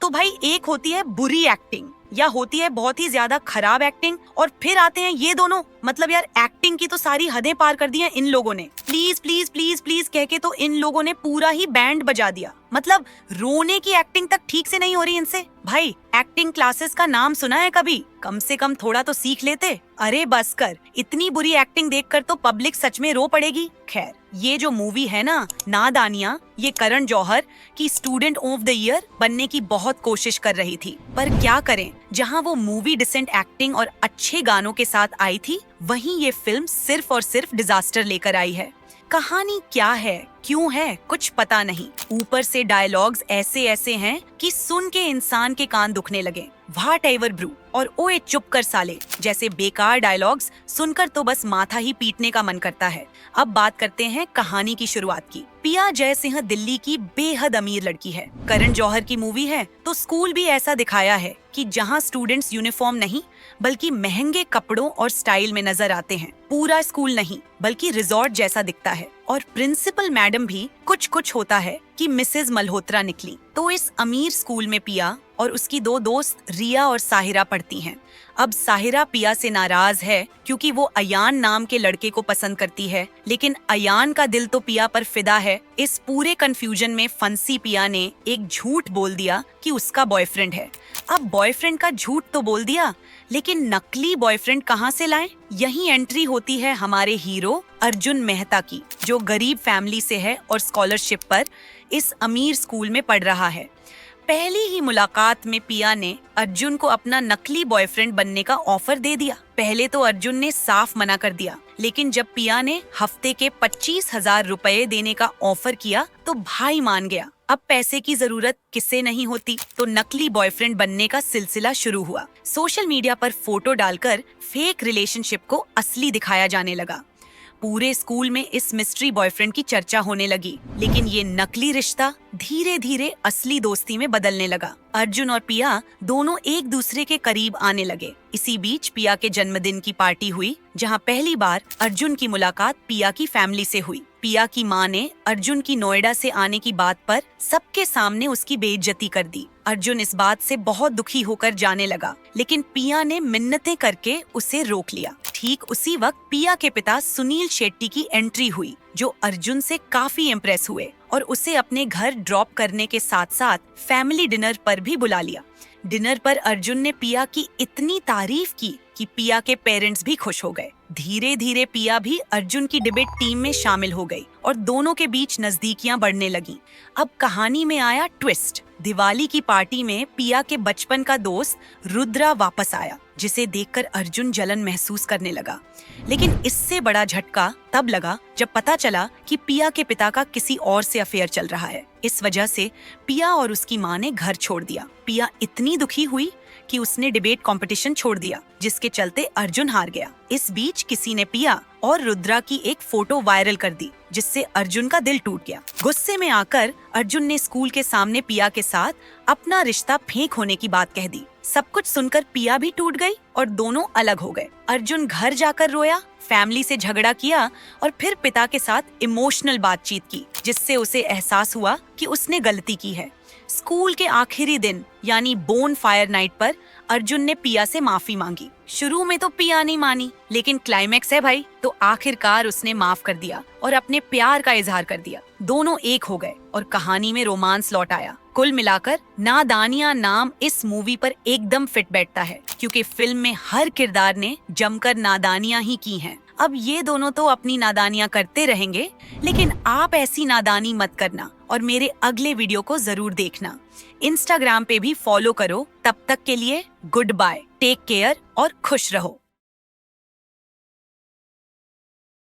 तो भाई एक होती है बुरी एक्टिंग या होती है बहुत ही ज्यादा खराब एक्टिंग, और फिर आते हैं ये दोनों। मतलब यार एक्टिंग की तो सारी हदें पार कर दी हैं इन लोगों ने। प्लीज प्लीज प्लीज प्लीज कह के तो इन लोगों ने पूरा ही बैंड बजा दिया। मतलब रोने की एक्टिंग तक ठीक से नहीं हो रही इनसे। भाई एक्टिंग क्लासेस का नाम सुना है कभी? कम से कम थोड़ा तो सीख लेते। अरे बस कर, इतनी बुरी एक्टिंग देखकर तो पब्लिक सच में रो पड़ेगी। खैर, ये जो मूवी है ना नादानियां, ये करण जौहर की स्टूडेंट ऑफ द ईयर बनने की बहुत कोशिश कर रही थी, पर क्या करें, जहां वो मूवी डिसेंट एक्टिंग और अच्छे गानों के साथ आई थी, वहीं ये फिल्म सिर्फ और सिर्फ डिजास्टर लेकर आई है। कहानी क्या है, क्यों है, कुछ पता नहीं। ऊपर से डायलॉग्स ऐसे ऐसे हैं कि सुन के इंसान के कान दुखने लगे। व्हाट एवर ब्रू और ओए चुप कर साले जैसे बेकार डायलॉग्स सुनकर तो बस माथा ही पीटने का मन करता है। अब बात करते हैं कहानी की शुरुआत की। पिया जयसिंह दिल्ली की बेहद अमीर लड़की है। करण जौहर की मूवी है तो स्कूल भी ऐसा दिखाया है कि जहां स्टूडेंट्स यूनिफॉर्म नहीं बल्कि महंगे कपड़ों और स्टाइल में नजर आते हैं। पूरा स्कूल नहीं बल्कि रिजॉर्ट जैसा दिखता है। और प्रिंसिपल मैडम भी कुछ होता है कि मिसेज मल्होत्रा निकली। तो इस अमीर स्कूल में पिया और उसकी दो दोस्त रिया और साहिरा पढ़ती हैं। अब साहिरा पिया से नाराज है क्योंकि वो अयान नाम के लड़के को पसंद करती है, लेकिन अयान का दिल तो पिया पर फिदा है। इस पूरे कंफ्यूजन में फंसी पिया ने एक झूठ बोल दिया कि उसका बॉयफ्रेंड है। अब बॉयफ्रेंड का झूठ तो बोल दिया, लेकिन नकली बॉयफ्रेंड कहाँ से लाएं? यही एंट्री होती है हमारे हीरो अर्जुन मेहता की, जो गरीब फैमिली से है और स्कॉलरशिप पर इस अमीर स्कूल में पढ़ रहा है। पहली ही मुलाकात में पिया ने अर्जुन को अपना नकली बॉयफ्रेंड बनने का ऑफर दे दिया। पहले तो अर्जुन ने साफ मना कर दिया, लेकिन जब पिया ने हफ्ते के 25,000 रुपए देने का ऑफर किया तो भाई मान गया। अब पैसे की जरूरत किसे नहीं होती, तो नकली बॉयफ्रेंड बनने का सिलसिला शुरू हुआ। सोशल मीडिया पर फोटो डालकर फेक रिलेशनशिप को असली दिखाया जाने लगा। पूरे स्कूल में इस मिस्ट्री बॉयफ्रेंड की चर्चा होने लगी, लेकिन ये नकली रिश्ता धीरे धीरे असली दोस्ती में बदलने लगा। अर्जुन और पिया दोनों एक दूसरे के करीब आने लगे। इसी बीच पिया के जन्मदिन की पार्टी हुई, जहां पहली बार अर्जुन की मुलाकात पिया की फैमिली से हुई। पिया की माँ ने अर्जुन की नोएडा से आने की बात पर सबके सामने उसकी बेइज्जती कर दी। अर्जुन इस बात से बहुत दुखी होकर जाने लगा, लेकिन पिया ने मिन्नतें करके उसे रोक लिया। ठीक उसी वक्त पिया के पिता सुनील शेट्टी की एंट्री हुई, जो अर्जुन से काफी इम्प्रेस हुए और उसे अपने घर ड्रॉप करने के साथ साथ फैमिली डिनर पर भी बुला लिया। डिनर पर अर्जुन ने पिया की इतनी तारीफ की कि पिया के पेरेंट्स भी खुश हो गए। धीरे धीरे पिया भी अर्जुन की डिबेट टीम में शामिल हो गई और दोनों के बीच नजदीकियां बढ़ने लगीं। अब कहानी में आया ट्विस्ट। दिवाली की पार्टी में पिया के बचपन का दोस्त रुद्रा वापस आया, जिसे देखकर अर्जुन जलन महसूस करने लगा। लेकिन इससे बड़ा झटका तब लगा जब पता चला कि पिया के पिता का किसी और से अफेयर चल रहा है। इस वजह से पिया और उसकी माँ ने घर छोड़ दिया। पिया इतनी दुखी हुई कि उसने डिबेट कंपटीशन छोड़ दिया, जिसके चलते अर्जुन हार गया। इस बीच किसी ने पिया और रुद्रा की एक फोटो वायरल कर दी, जिससे अर्जुन का दिल टूट गया। गुस्से में आकर अर्जुन ने स्कूल के सामने पिया के साथ अपना रिश्ता फेंक होने की बात कह दी। सब कुछ सुनकर पिया भी टूट गई और दोनों अलग हो गए। अर्जुन घर जाकर रोया, फैमिली से झगड़ा किया और फिर पिता के साथ इमोशनल बातचीत की, जिससे उसे एहसास हुआ कि उसने गलती की है। स्कूल के आखिरी दिन यानी बोन फायर नाइट पर अर्जुन ने पिया से माफी मांगी। शुरू में तो पिया नहीं मानी, लेकिन क्लाइमैक्स है भाई, तो आखिरकार उसने माफ कर दिया और अपने प्यार का इजहार कर दिया। दोनों एक हो गए और कहानी में रोमांस लौट आया। कुल मिलाकर नादानियां नाम इस मूवी पर एकदम फिट बैठता है, क्योंकि फिल्म में हर किरदार ने जमकर नादानियां ही की हैं। अब ये दोनों तो अपनी नादानियां करते रहेंगे, लेकिन आप ऐसी नादानी मत करना और मेरे अगले वीडियो को जरूर देखना। इंस्टाग्राम पे भी फॉलो करो। तब तक के लिए गुड बाय, टेक केयर और खुश रहो।